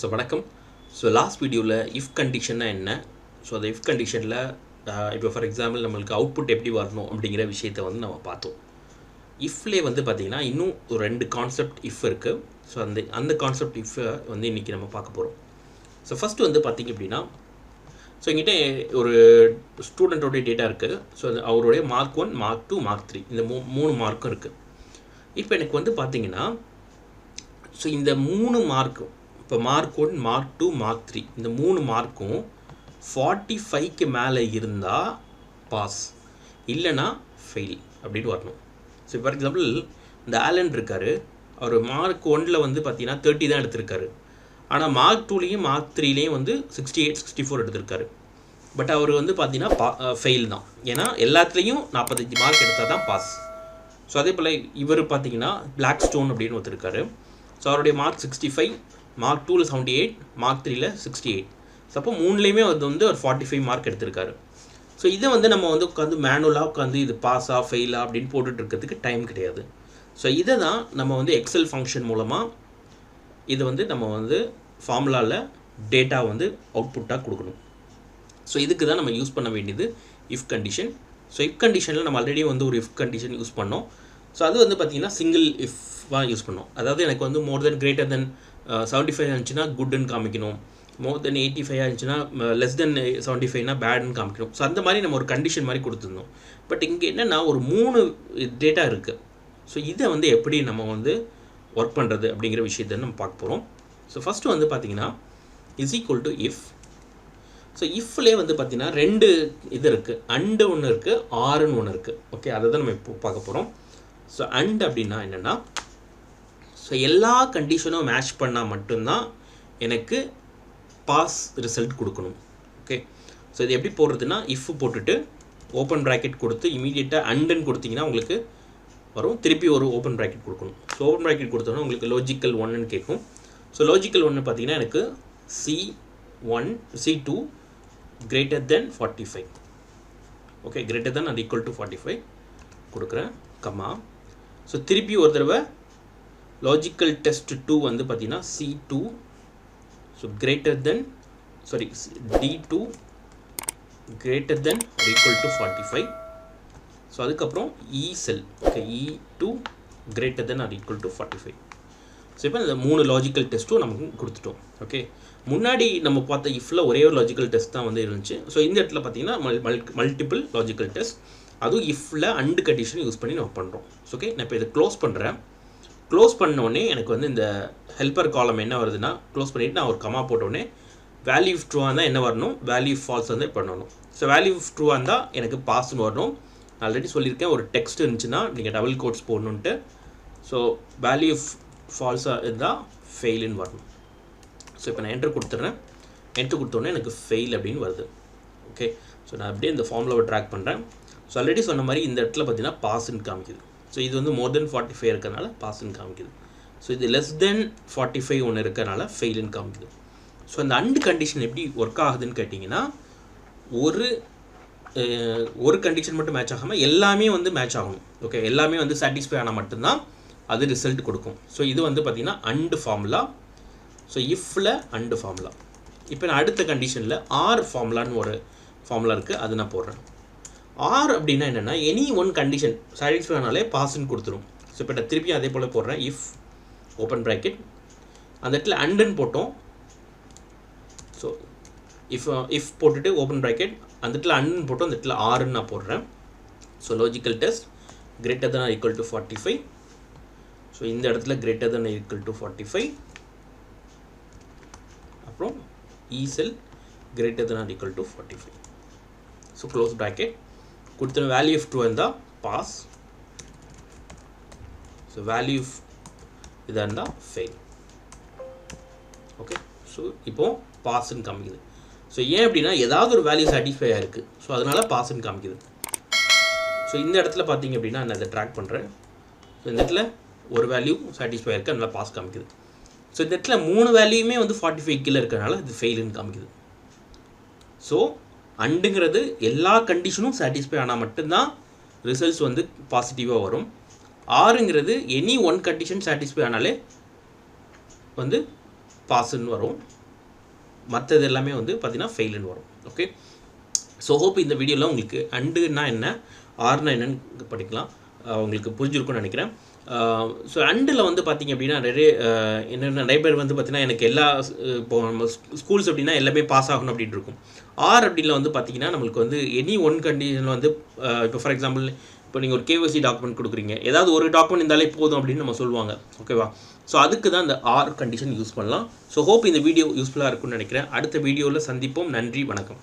So வணக்கம். So last வீடியோவில் if கண்டிஷன்னா என்ன, ஸோ அந்த இஃப் கண்டிஷனில் இப்போ ஃபார் எக்ஸாம்பிள் நம்மளுக்கு அவுட்புட் எப்படி வரணும் அப்படிங்கிற விஷயத்தை வந்து நம்ம பார்த்தோம். இஃப்லே வந்து பார்த்திங்கன்னா இன்னும் ஒரு 2 கான்செப்ட் இஃப் இருக்குது. ஸோ அந்த கான்செப்ட் இஃப்பை வந்து இன்றைக்கி நம்ம பார்க்க போகிறோம். ஸோ ஃபஸ்ட்டு வந்து பார்த்திங்க அப்படின்னா, ஸோ எங்கிட்ட ஒரு ஸ்டூடெண்ட்டோடைய டேட்டா இருக்குது. ஸோ அவருடைய மார்க் 1, மார்க் 2, மார்க் 3 இந்த 3 மார்க்கும் இருக்குது. இப்போ எனக்கு வந்து பார்த்திங்கன்னா, ஸோ இந்த 3 மார்க்கும் இப்போ மார்க் 1, மார்க் 2, மார்க் 3 இந்த 3 மார்க்கும் 45க்கு மேலே இருந்தால் பாஸ், இல்லைனா ஃபெயில் அப்படின்னு வரணும். ஸோ ஃபார் எக்ஸாம்பிள் இந்த ஆலன் இருக்கார், அவர் மார்க் 1ல் வந்து பார்த்தீங்கன்னா 30 தான் எடுத்திருக்காரு. ஆனால் மார்க் 2லேயும் மார்க் 3லேயும் வந்து 68, 64 எடுத்திருக்காரு. பட் அவர் வந்து பார்த்தீங்கன்னா ஃபெயில் தான். ஏன்னா எல்லாத்துலேயும் 45 மார்க் எடுத்தால் தான் பாஸ். ஸோ அதே போல் இவர் பார்த்தீங்கன்னா பிளாக் ஸ்டோன் அப்படின்னு ஒருத்தருக்காரு. ஸோ அவருடைய மார்க் 65, மார்க் 2ல் 78, மார்க் 3ல் 68. ஸோ அப்போ 3லேயுமே வந்து ஒரு 45 மார்க் எடுத்திருக்காரு. ஸோ இதை வந்து நம்ம வந்து உட்காந்து மேனுவலாக உட்காந்து இது பாஸா ஃபெயிலா அப்படின்னு போட்டுட்டு இருக்கிறதுக்கு டைம் கிடையாது. ஸோ இதை தான் நம்ம வந்து எக்ஸல் ஃபங்க்ஷன் மூலமாக இதை வந்து நம்ம வந்து ஃபார்முலாவில் டேட்டா வந்து அவுட்புட்டாக கொடுக்கணும். ஸோ இதுக்கு தான் நம்ம யூஸ் பண்ண வேண்டியது இஃப் கண்டிஷன். ஸோ இஃப் கண்டிஷனில் நம்ம ஆல்ரெடி வந்து ஒரு இஃப் கண்டிஷன் யூஸ் பண்ணோம். ஸோ அது வந்து பார்த்திங்கன்னா சிங்கிள் இஃப்பாக யூஸ் பண்ணோம். அதாவது எனக்கு வந்து மோர் தென் கிரேட்டர் தென் 75 இருந்துச்சுன்னா குட்னு காமிக்கணும், மோர் தென் 85 இருந்துச்சுன்னா லெஸ் தென் 75னா பேட்னு காமிக்கணும். ஸோ அந்த மாதிரி நம்ம ஒரு கண்டிஷன் மாதிரி கொடுத்துருந்தோம். பட் இங்கே என்னென்னா ஒரு 3 டேட்டா இருக்குது. ஸோ இதை வந்து எப்படி நம்ம வந்து ஒர்க் பண்ணுறது அப்படிங்கிற விஷயத்தை நம்ம பார்க்க போகிறோம். ஸோ ஃபஸ்ட்டு வந்து பார்த்திங்கன்னா is equal to if. So இஃப்லேயே வந்து பார்த்திங்கன்னா 2 இது இருக்குது, அண்டு ஒன்று இருக்குது, ஆறுன்னு ஒன்று இருக்குது. ஓகே, அதை தான் நம்ம இப்போ பார்க்க போகிறோம். ஸோ அண்ட் அப்படின்னா என்னென்னா, ஸோ எல்லா கண்டிஷனும் மேட்ச் பண்ணால் மட்டும்தான் எனக்கு பாஸ் ரிசல்ட் கொடுக்கணும். ஓகே, ஸோ இது எப்படி போடுறதுன்னா, இஃப் போட்டுட்டு ஓப்பன் ப்ராக்கெட் கொடுத்து இமீடியட்டாக அண்டுன்னு கொடுத்தீங்கன்னா உங்களுக்கு வரும். திருப்பி ஒரு ஓப்பன் ப்ராக்கெட் கொடுக்கணும். ஸோ ஓப்பன் ப்ராக்கெட் கொடுத்தோன்னா உங்களுக்கு லாஜிக்கல் 1ன்னு கேட்கும். ஸோ லாஜிக்கல் 1 பார்த்தீங்கன்னா எனக்கு C2 greater than 45. Okay, greater than or equal to 45 கொடுக்குறேன், கம்மா. ஸோ திருப்பி ஒரு தடவை லாஜிக்கல் டெஸ்ட் 2 வந்து பார்த்தீங்கன்னா C2 so greater than D2 greater than or equal to 45. So அதுக்கப்புறம் E-cell, okay, E2 greater than or equal to 45. So இப்போ இந்த 3 logical டெஸ்ட்டும் நமக்கு கொடுத்துட்டோம். ஓகே, முன்னாடி நம்ம பார்த்த இஃப்ல ஒரே ஒரு லாஜிக்கல் டெஸ்ட் தான் வந்து இருந்துச்சு. ஸோ இந்த இடத்துல பார்த்தீங்கன்னா மல்டிபிள் லாஜிக்கல் டெஸ்ட், அதுவும் இஃப்ல அண்டு கண்டிஷன் யூஸ் பண்ணி நம்ம பண்ணுறோம். ஓகே, நான் இப்போ இதை க்ளோஸ் பண்ணுறேன். க்ளோஸ் பண்ணோடனே எனக்கு வந்து இந்த ஹெல்ப்பர் காலம் என்ன வருதுன்னா, க்ளோஸ் பண்ணிவிட்டு நான் ஒரு கமா போட்டோடனே வேல்யூ ஆஃப் ட்ரூவாக இருந்தால் என்ன வரணும், வேல்யூ ஆஃப் ஃபால்ஸ் வந்து பண்ணணும். ஸோ வேல்யூ ஆஃப் ட்ரூவாக இருந்தால் எனக்கு பாஸ்ன்னு வரணும். நான் ஆல்ரெடி சொல்லியிருக்கேன், ஒரு டெக்ஸ்ட் இருந்துச்சுன்னா நீங்கள் டபுள் கோட்ஸ் போடணுன்ட்டு. ஸோ வேல்யூ ஆஃப் ஃபால்ஸாக இருந்தால் ஃபெயிலுன்னு வரணும். ஸோ இப்போ நான் என்ட்ரு கொடுத்துட்றேன். என்ட்ரு கொடுத்தோன்னே எனக்கு ஃபெயில் அப்படின்னு வருது. ஓகே, ஸோ நான் அப்படியே இந்த ஃபார்முலாவை ட்ராக் பண்ணுறேன். ஸோ ஆல்ரெடி சொன்ன மாதிரி இந்த இடத்துல பார்த்தீங்கன்னா பாஸ்ன்னு காமிக்குது. ஸோ இது வந்து மோர் தென் 45 இருக்கிறனால பாஸ்ன்னு காமிக்குது. ஸோ இது லெஸ் தென் 45 ஒன்று இருக்கிறனால ஃபெயிலுன்னு காமிக்குது. ஸோ அந்த அண்டு கண்டிஷன் எப்படி ஒர்க் ஆகுதுன்னு கேட்டிங்கன்னா, ஒரு கண்டிஷன் மட்டும் மேட்ச் ஆகாமல் எல்லாமே வந்து மேட்ச் ஆகணும். ஓகே, எல்லாமே வந்து சாட்டிஸ்ஃபை ஆனால் மட்டும்தான் அது ரிசல்ட் கொடுக்கும். ஸோ இது வந்து பார்த்திங்கன்னா அண்டு ஃபார்முலா. ஸோ இஃப்பில் அண்டு ஃபார்முலா. இப்போ நான் அடுத்த கண்டிஷனில் ஆர் ஃபார்முலான்னு ஒரு ஃபார்முலா இருக்குது, அது நான் போடுறேன். ஆர் அப்படின்னா என்னென்னா, எனி ஒன் கண்டிஷன் சாட்டிஸ்ஃபை ஆனாலே பாஸ்ன்னு கொடுத்துரும். ஸோ இப்போ நான் திருப்பி அதே போல் போடுறேன். இஃப் ஓப்பன் ப்ராக்கெட், அந்த இடத்துல அண்டுன்னு போட்டோம். ஸோ இஃப் போட்டுட்டு ஓப்பன் ப்ராக்கெட், அந்த இடத்துல அண்டுன்னு போட்டோம், அந்த இடத்துல ஆறுன்னு நான் போடுறேன். So logical test greater than or equal to 45. So இந்த இடத்துல greater than or equal to 45. அப்புறம் E-cell greater than or equal to 45. So close bracket கொடுத்த வேல்யூ ஆஃப் ட்ரூ இருந்தால் பாஸ். ஸோ வேல்யூ ஆஃப் இதாக இருந்தால் ஃபெயில். ஓகே, ஸோ இப்போது பாஸ்ன்னு காமிக்குது. So ஏன் அப்படின்னா ஏதாவது ஒரு வேல்யூ சாட்டிஸ்ஃபை ஆகிருக்கு. ஸோ அதனால் பாஸ்ன்னு காமிக்குது. ஸோ இந்த இடத்துல பார்த்தீங்க அப்படின்னா நான் இதை ட்ராக் பண்ணுறேன். ஸோ இந்த இடத்துல ஒரு வேல்யூ சாட்டிஸ்ஃபை ஆகிருக்கு, அதனால் பாஸ் காமிக்குது. ஸோ இந்த இடத்துல 3 வேல்யூமே வந்து 45 கீழே இருக்கிறனால இது ஃபெயிலுன்னு காமிக்குது. ஸோ அண்டுங்கிறது எல்லா கண்டிஷனும் சாட்டிஸ்ஃபை ஆனால் மட்டும்தான் ரிசல்ட்ஸ் வந்து பாசிட்டிவாக வரும். ஆறுங்கிறது எனி ஒன் கண்டிஷன் சாட்டிஸ்ஃபை ஆனாலே வந்து பாஸ்ன்னு வரும், மற்றது எல்லாமே வந்து பார்த்திங்கன்னா ஃபெயிலுன்னு வரும். ஓகே, ஸோ ஹோப் இந்த வீடியோவில் உங்களுக்கு அண்டுனா என்ன, ஆர்னா என்னன்னு படிக்கலாம், உங்களுக்கு புரிஞ்சிருக்கும்னு நினைக்கிறேன். ஸோ அண்டில் வந்து பார்த்திங்க அப்படின்னா நிறைய பேர் வந்து பார்த்திங்கன்னா எனக்கு எல்லா இப்போ நம்ம ஸ்கூல்ஸ் அப்படின்னா எல்லாமே பாஸ் ஆகணும் அப்படின்ட்டு இருக்கும். ஆர் அப்படின்ல வந்து பார்த்திங்கன்னா நம்மளுக்கு வந்து எனி ஒன் கண்டிஷனில் வந்து இப்போ ஃபார் எக்ஸாம்பிள் இப்போ நீங்கள் ஒரு கேஒய்சி டாக்குமெண்ட் கொடுக்குறீங்க, ஏதாவது ஒரு டாக்குமெண்ட் இருந்தாலே போதும் அப்படின்னு நம்ம சொல்லுவாங்க. ஓகேவா, ஸோ அதுக்கு தான் இந்த ஆர் கண்டிஷன் யூஸ் பண்ணலாம். ஸோ ஹோப் இந்த வீடியோ யூஸ்ஃபுல்லாக இருக்கும்னு நினைக்கிறேன். அடுத்த வீடியோவில் சந்திப்போம். நன்றி, வணக்கம்.